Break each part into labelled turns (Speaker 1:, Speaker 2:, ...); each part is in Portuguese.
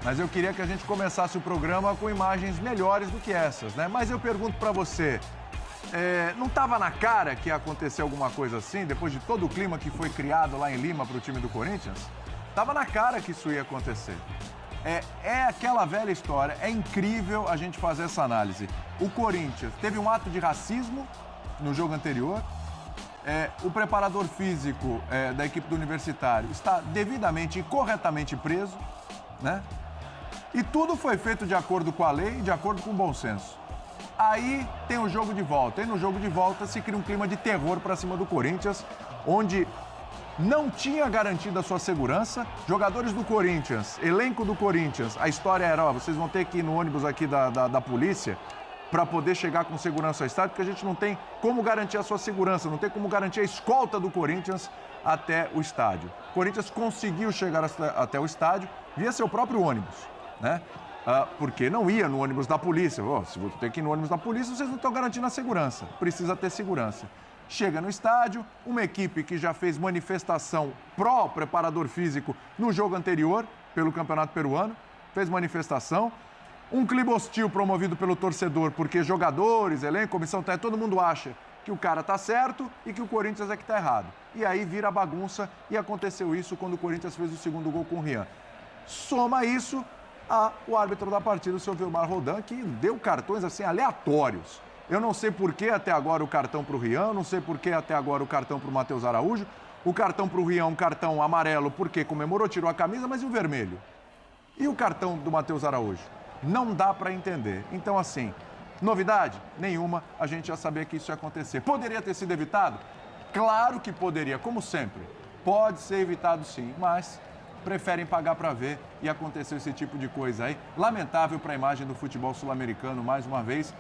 Speaker 1: Mas eu queria que a gente começasse o programa com imagens melhores do que essas, né? Mas eu pergunto para você, não estava na cara que ia acontecer alguma coisa assim, depois de todo o clima que foi criado lá em Lima para o time do Corinthians? Estava na cara que isso ia acontecer. É aquela velha história, é incrível a gente fazer essa análise. O Corinthians teve um ato de racismo no jogo anterior, o preparador físico da equipe do Universitário está devidamente e corretamente preso, né? E tudo foi feito de acordo com a lei e de acordo com o bom senso. Aí tem o jogo de volta. E no jogo de volta se cria um clima de terror para cima do Corinthians, onde não tinha garantido a sua segurança. Jogadores do Corinthians, elenco do Corinthians, a história era, vocês vão ter que ir no ônibus aqui da polícia para poder chegar com segurança ao estádio, porque a gente não tem como garantir a sua segurança, não tem como garantir a escolta do Corinthians até o estádio. O Corinthians conseguiu chegar até o estádio via seu próprio ônibus, né? Porque não ia no ônibus da polícia. Se você tem que ir no ônibus da polícia, vocês não estão garantindo a segurança. Precisa ter segurança. Chega no estádio, uma equipe que já fez manifestação pró-preparador físico no jogo anterior, pelo Campeonato Peruano, fez manifestação. Um clima hostil promovido pelo torcedor, porque jogadores, elenco, comissão técnica, todo mundo acha que o cara tá certo e que o Corinthians é que tá errado. E aí vira bagunça e aconteceu isso quando o Corinthians fez o segundo gol com o Rian. Soma isso o árbitro da partida, o seu Vilmar Rodan, que deu cartões assim aleatórios. Eu não sei por que até agora o cartão para o Rian, não sei por que até agora o cartão para o Matheus Araújo. O cartão para o Rian é um cartão amarelo porque comemorou, tirou a camisa, mas e o vermelho? E o cartão do Matheus Araújo? Não dá para entender. Então, assim, novidade? Nenhuma. A gente já sabia que isso ia acontecer. Poderia ter sido evitado? Claro que poderia, como sempre. Pode ser evitado sim, mas preferem pagar para ver e aconteceu esse tipo de coisa aí. Lamentável para a imagem do futebol sul-americano, mais uma vez.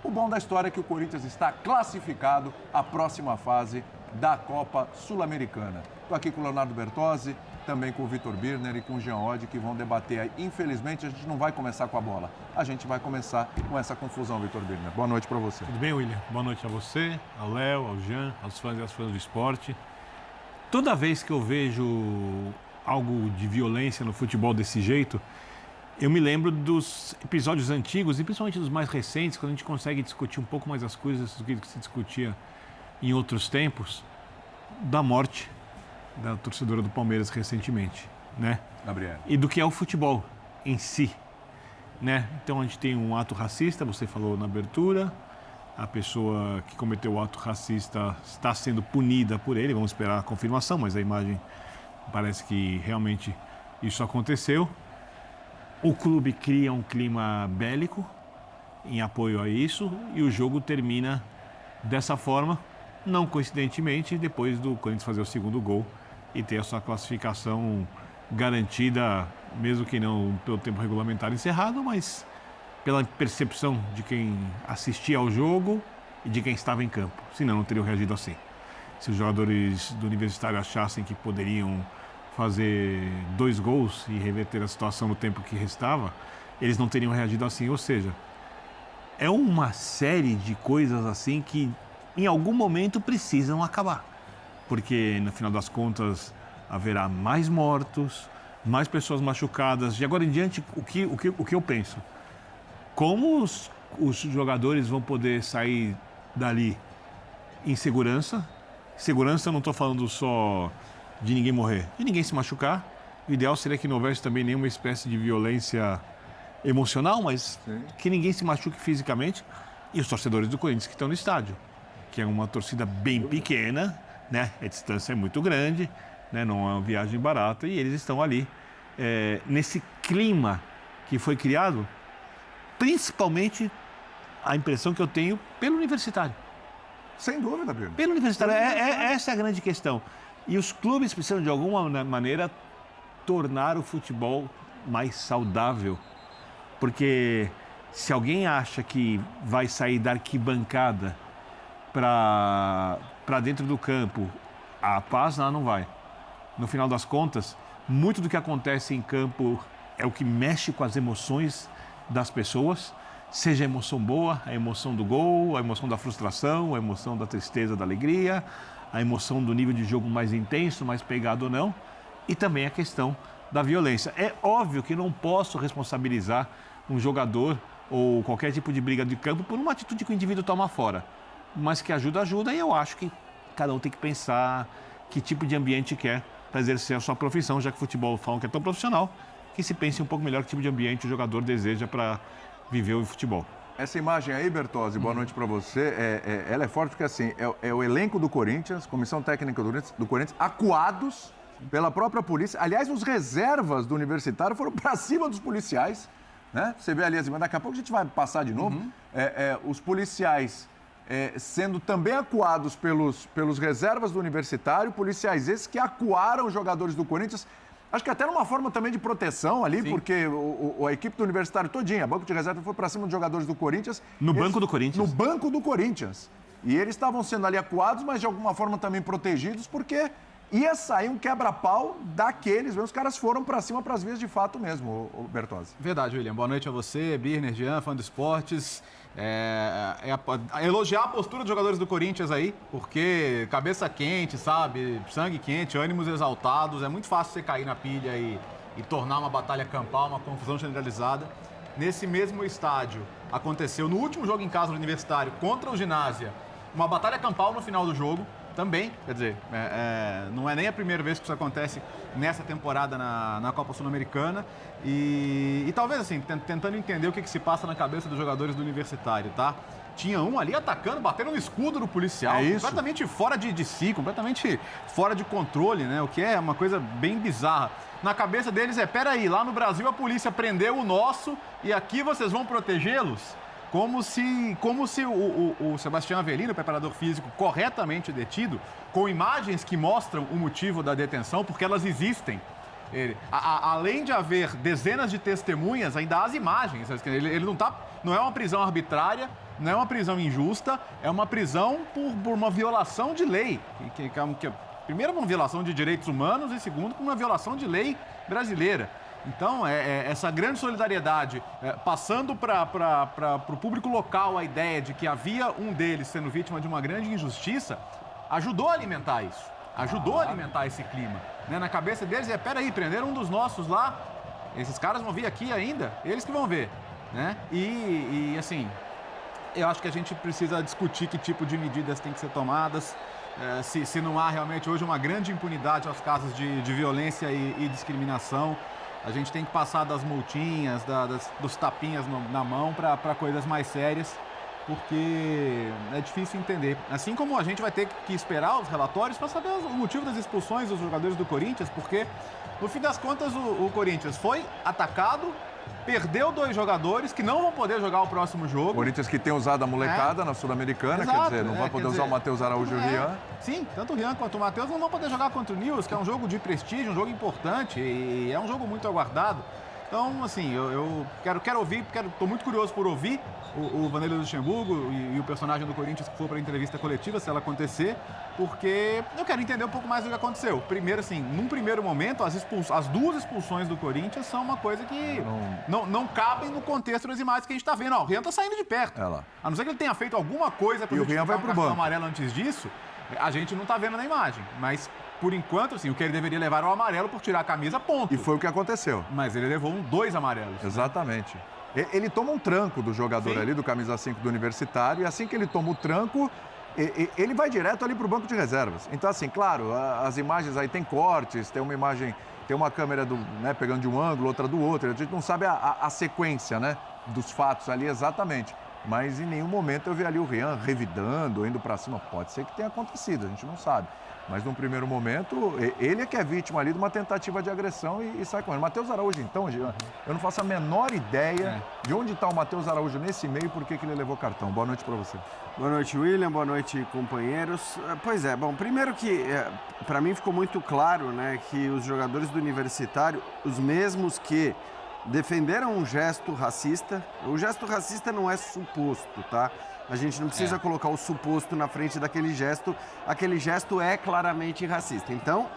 Speaker 1: O bom da história é que o Corinthians está classificado à próxima fase da Copa Sul-Americana. Estou aqui com o Leonardo Bertozzi, também com o Vitor Birner e com o Jean Oddi, que vão debater aí. Infelizmente, a gente não vai começar com a bola. A gente vai começar com essa confusão, Vitor Birner. Boa noite para você.
Speaker 2: Tudo bem, William? Boa noite a você, ao Léo, ao Jean, aos fãs e às fãs do esporte. Toda vez que eu vejo algo de violência no futebol desse jeito, eu me lembro dos episódios antigos, e principalmente dos mais recentes, quando a gente consegue discutir um pouco mais as coisas do que se discutia em outros tempos, da morte da torcedora do Palmeiras recentemente, né?
Speaker 1: Gabriel.
Speaker 2: E do que é o futebol em si, né? Então a gente tem um ato racista, você falou na abertura, a pessoa que cometeu o ato racista está sendo punida por ele, vamos esperar a confirmação, mas a imagem parece que realmente isso aconteceu. O clube cria um clima bélico em apoio a isso e o jogo termina dessa forma, não coincidentemente, depois do Corinthians fazer o segundo gol e ter a sua classificação garantida, mesmo que não pelo tempo regulamentar encerrado, mas pela percepção de quem assistia ao jogo e de quem estava em campo. Senão não teriam reagido assim. Se os jogadores do Universitário achassem que poderiam fazer 2 gols e reverter a situação no tempo que restava, eles não teriam reagido assim. Ou seja, é uma série de coisas assim que em algum momento precisam acabar. Porque no final das contas haverá mais mortos, mais pessoas machucadas. De agora em diante, o que eu penso? Como os jogadores vão poder sair dali em segurança? Segurança, eu não estou falando só de ninguém morrer, de ninguém se machucar. O ideal seria que não houvesse também nenhuma espécie de violência emocional, mas que ninguém se machuque fisicamente. E os torcedores do Corinthians que estão no estádio, que é uma torcida bem pequena, né? A distância é muito grande, né? Não é uma viagem barata, e eles estão ali nesse clima que foi criado, principalmente a impressão que eu tenho pelo Universitário.
Speaker 1: Sem dúvida, Pedro.
Speaker 2: Pelo Universitário, essa é a grande questão. E os clubes precisam, de alguma maneira, tornar o futebol mais saudável. Porque se alguém acha que vai sair da arquibancada para dentro do campo, a paz lá não vai. No final das contas, muito do que acontece em campo é o que mexe com as emoções das pessoas, seja a emoção boa, a emoção do gol, a emoção da frustração, a emoção da tristeza, da alegria, a emoção do nível de jogo mais intenso, mais pegado ou não, e também a questão da violência. É óbvio que não posso responsabilizar um jogador ou qualquer tipo de briga de campo por uma atitude que o indivíduo toma fora. Mas que ajuda, e eu acho que cada um tem que pensar que tipo de ambiente quer para exercer a sua profissão, já que o futebol falam que é tão profissional, que se pense um pouco melhor que tipo de ambiente o jogador deseja para viver o futebol.
Speaker 1: Essa imagem aí, Bertozzi, boa noite para você, ela é forte porque assim, é o elenco do Corinthians, comissão técnica do Corinthians, acuados pela própria polícia. Aliás, os reservas do Universitário foram para cima dos policiais, né? Você vê ali, daqui a pouco a gente vai passar de novo. Os policiais sendo também acuados pelos reservas do Universitário, policiais esses que acuaram os jogadores do Corinthians. Acho que até numa forma também de proteção ali, sim, porque a equipe do Universitário todinha, banco de reserva, foi para cima dos jogadores do Corinthians.
Speaker 2: Banco do Corinthians?
Speaker 1: No banco do Corinthians. E eles estavam sendo ali acuados, mas de alguma forma também protegidos, porque ia sair um quebra-pau daqueles, os caras foram para cima para as vias de fato mesmo, o Bertozzi.
Speaker 3: Verdade, William. Boa noite a você, Birner, Jean, fã do esportes. Elogiar a postura dos jogadores do Corinthians aí, porque cabeça quente, sabe? Sangue quente, ânimos exaltados. É muito fácil você cair na pilha e tornar uma batalha campal, uma confusão generalizada. Nesse mesmo estádio, aconteceu no último jogo em casa do Universitário contra o Ginásia, uma batalha campal no final do jogo. Também, quer dizer, não é nem a primeira vez que isso acontece nessa temporada na Copa Sul-Americana e talvez, assim, tentando entender o que se passa na cabeça dos jogadores do Universitário, tá? Tinha um ali atacando, batendo no escudo do policial, completamente fora de si, completamente fora de controle, né? O que é uma coisa bem bizarra. Na cabeça deles peraí, lá no Brasil a polícia prendeu o nosso e aqui vocês vão protegê-los? Como se o Sebastião Avelino, preparador físico, corretamente detido, com imagens que mostram o motivo da detenção, porque elas existem. Além de haver dezenas de testemunhas, ainda há as imagens. Ele não é uma prisão arbitrária, não é uma prisão injusta, é uma prisão por uma violação de lei. Primeiro, uma violação de direitos humanos e, segundo, por uma violação de lei brasileira. Então, essa grande solidariedade, passando para o público local a ideia de que havia um deles sendo vítima de uma grande injustiça, ajudou a alimentar isso, ajudou a alimentar esse clima. Né? Na cabeça deles, peraí, prenderam um dos nossos lá, esses caras vão vir aqui ainda, eles que vão ver. Né? E assim, eu acho que a gente precisa discutir que tipo de medidas têm que ser tomadas, se não há realmente hoje uma grande impunidade aos casos de violência e discriminação. A gente tem que passar das multinhas, dos tapinhas na mão para coisas mais sérias, porque é difícil entender. Assim como a gente vai ter que esperar os relatórios para saber o motivo das expulsões dos jogadores do Corinthians, porque, no fim das contas, o Corinthians foi atacado, perdeu 2 jogadores que não vão poder jogar o próximo jogo.
Speaker 1: Corinthians que tem usado a molecada na Sul-Americana, quer dizer, não vai poder usar o Matheus Araújo e o Rian.
Speaker 3: Sim, tanto o Rian quanto o Matheus não vão poder jogar contra o Nils, que é um jogo de prestígio, um jogo importante e é um jogo muito aguardado. Então, assim, eu quero ouvir, estou muito curioso por ouvir o Vanderlei Luxemburgo e o personagem do Corinthians que for para a entrevista coletiva, se ela acontecer, porque eu quero entender um pouco mais do que aconteceu. Primeiro, assim, num primeiro momento, as 2 expulsões do Corinthians são uma coisa que não cabem no contexto das imagens que a gente está vendo. O Rian está saindo de perto. A não ser que ele tenha feito alguma coisa para justificar um cartão amarelo antes disso, a gente não está vendo na imagem, mas... Por enquanto, assim, o que ele deveria levar era o amarelo por tirar a camisa, ponto.
Speaker 1: E foi o que aconteceu.
Speaker 3: Mas ele levou 2 amarelos.
Speaker 1: Exatamente. Né? Ele toma um tranco do jogador ali, do camisa 5 do Universitário, e assim que ele toma o tranco, ele vai direto ali para o banco de reservas. Então, assim, claro, as imagens aí tem cortes, tem uma imagem, tem uma câmera pegando de um ângulo, outra do outro. A gente não sabe a sequência, né, dos fatos ali exatamente. Mas em nenhum momento eu vi ali o Rian revidando, indo para cima. Pode ser que tenha acontecido, a gente não sabe. Mas, num primeiro momento, ele é que é vítima ali de uma tentativa de agressão e sai com ele. Matheus Araújo, então, eu não faço a menor ideia de onde está o Matheus Araújo nesse meio e por que ele levou cartão. Boa noite para você.
Speaker 4: Boa noite, William. Boa noite, companheiros. Pois é, bom, primeiro que, para mim, ficou muito claro, né, que os jogadores do Universitário, os mesmos que defenderam um gesto racista, o gesto racista não é suposto, tá? A gente não precisa colocar o suposto na frente daquele gesto. Aquele gesto é claramente racista. Então,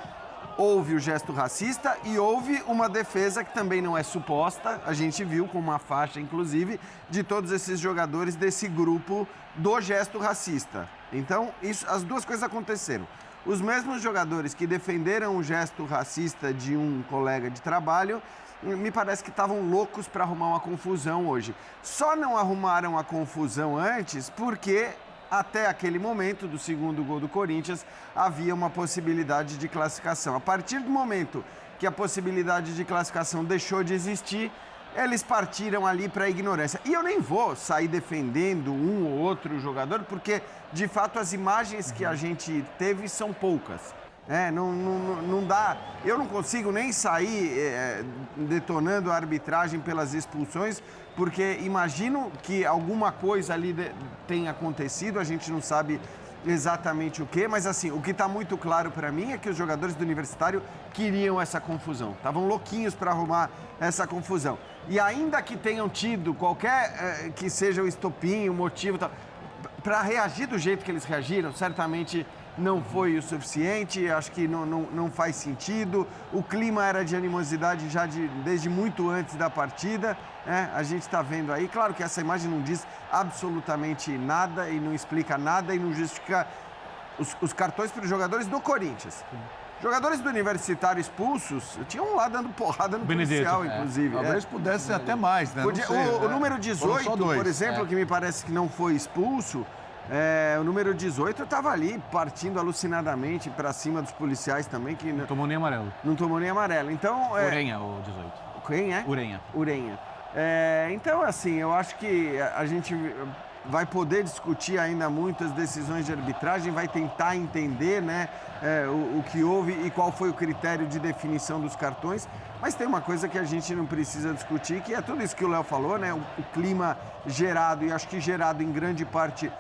Speaker 4: houve o gesto racista e houve uma defesa que também não é suposta. A gente viu com uma faixa, inclusive, de todos esses jogadores desse grupo do gesto racista. Então, as 2 coisas aconteceram. os mesmos jogadores que defenderam o gesto racista de um colega de trabalho, me parece que estavam loucos para arrumar uma confusão hoje. Só não arrumaram a confusão antes porque até aquele momento do segundo gol do Corinthians havia uma possibilidade de classificação. A partir do momento que a possibilidade de classificação deixou de existir, eles partiram ali para a ignorância. E eu nem vou sair defendendo um ou outro jogador, porque de fato as imagens que a gente teve são poucas. Não dá, eu não consigo nem sair detonando a arbitragem pelas expulsões, porque imagino que alguma coisa ali tenha acontecido, a gente não sabe exatamente o que, mas assim, o que está muito claro para mim é que os jogadores do Universitário queriam essa confusão, estavam louquinhos para arrumar essa confusão. E ainda que tenham tido qualquer que seja o estopim, o motivo, para reagir do jeito que eles reagiram, certamente não foi o suficiente, acho que não faz sentido. O clima era de animosidade já desde muito antes da partida, a gente está vendo aí. Claro que essa imagem não diz absolutamente nada e não explica nada e não justifica os cartões para os jogadores do Corinthians. Jogadores do Universitário expulsos, tinha um lá dando porrada no policial, inclusive.
Speaker 1: Talvez pudesse até mais, né?
Speaker 4: O número 18, por exemplo, que me parece que não foi expulso, o número 18 estava ali partindo alucinadamente para cima dos policiais também. Que
Speaker 3: não tomou nem amarelo.
Speaker 4: Não tomou nem amarelo. Então,
Speaker 3: Urenha, o 18.
Speaker 4: Quem é? Urenha. Então, assim, eu acho que a gente vai poder discutir ainda muitas decisões de arbitragem, vai tentar entender, né, o que houve e qual foi o critério de definição dos cartões. Mas tem uma coisa que a gente não precisa discutir, que é tudo isso que o Léo falou, né? O clima gerado, e acho que gerado em grande parte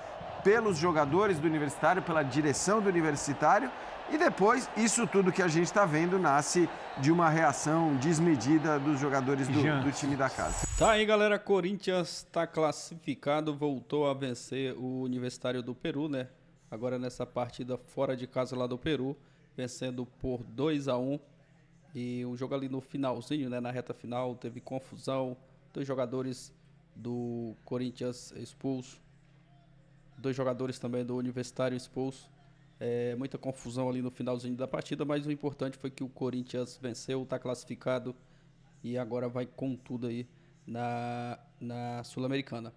Speaker 4: pelos jogadores do Universitário, pela direção do Universitário, e depois isso tudo que a gente está vendo nasce de uma reação desmedida dos jogadores do time da casa.
Speaker 5: Tá aí, galera, Corinthians está classificado, voltou a vencer o Universitário do Peru, né? Agora nessa partida fora de casa lá do Peru, vencendo por 2-1, e um jogo ali no finalzinho, né? Na reta final, teve confusão, 2 jogadores do Corinthians expulsos, 2 jogadores também do Universitário expulsos. Muita confusão ali no finalzinho da partida, mas o importante foi que o Corinthians venceu, está classificado e agora vai com tudo aí na Sul-Americana.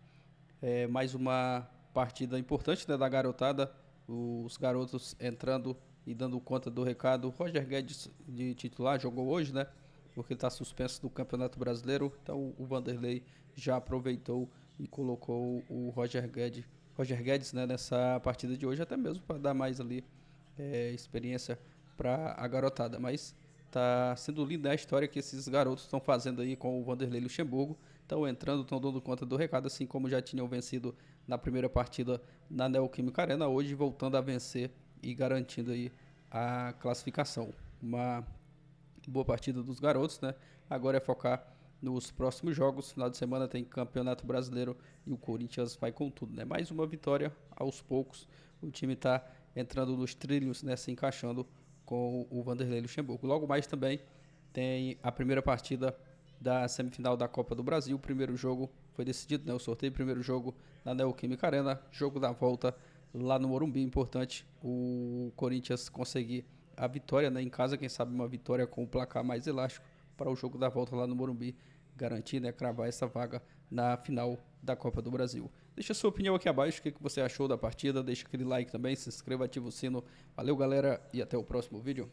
Speaker 5: Mais uma partida importante, né, da garotada, os garotos entrando e dando conta do recado. Roger Guedes de titular jogou hoje, né, porque está suspenso do Campeonato Brasileiro, então o Vanderlei já aproveitou e colocou o Roger Guedes, né, nessa partida de hoje, até mesmo para dar mais ali experiência para a garotada. Mas tá sendo linda a história que esses garotos estão fazendo aí com o Vanderlei Luxemburgo. Estão entrando, estão dando conta do recado, assim como já tinham vencido na primeira partida na Neoquímica Arena, hoje voltando a vencer e garantindo aí a classificação. Uma boa partida dos garotos, né? Agora é focar nos próximos jogos. Final de semana tem Campeonato Brasileiro e o Corinthians vai com tudo, né? Mais uma vitória aos poucos. O time está entrando nos trilhos, né? Se encaixando com o Vanderlei Luxemburgo. Logo mais também tem a primeira partida da semifinal da Copa do Brasil. O primeiro jogo foi decidido, né? O sorteio, primeiro jogo na Neoquímica Arena. Jogo da volta lá no Morumbi. Importante o Corinthians conseguir a vitória, né? Em casa, quem sabe uma vitória com o placar mais elástico para o jogo da volta lá no Morumbi. Garantir, né, cravar essa vaga na final da Copa do Brasil. Deixa a sua opinião aqui abaixo, o que você achou da partida, deixa aquele like também, se inscreva, ativa o sino. Valeu, galera, e até o próximo vídeo.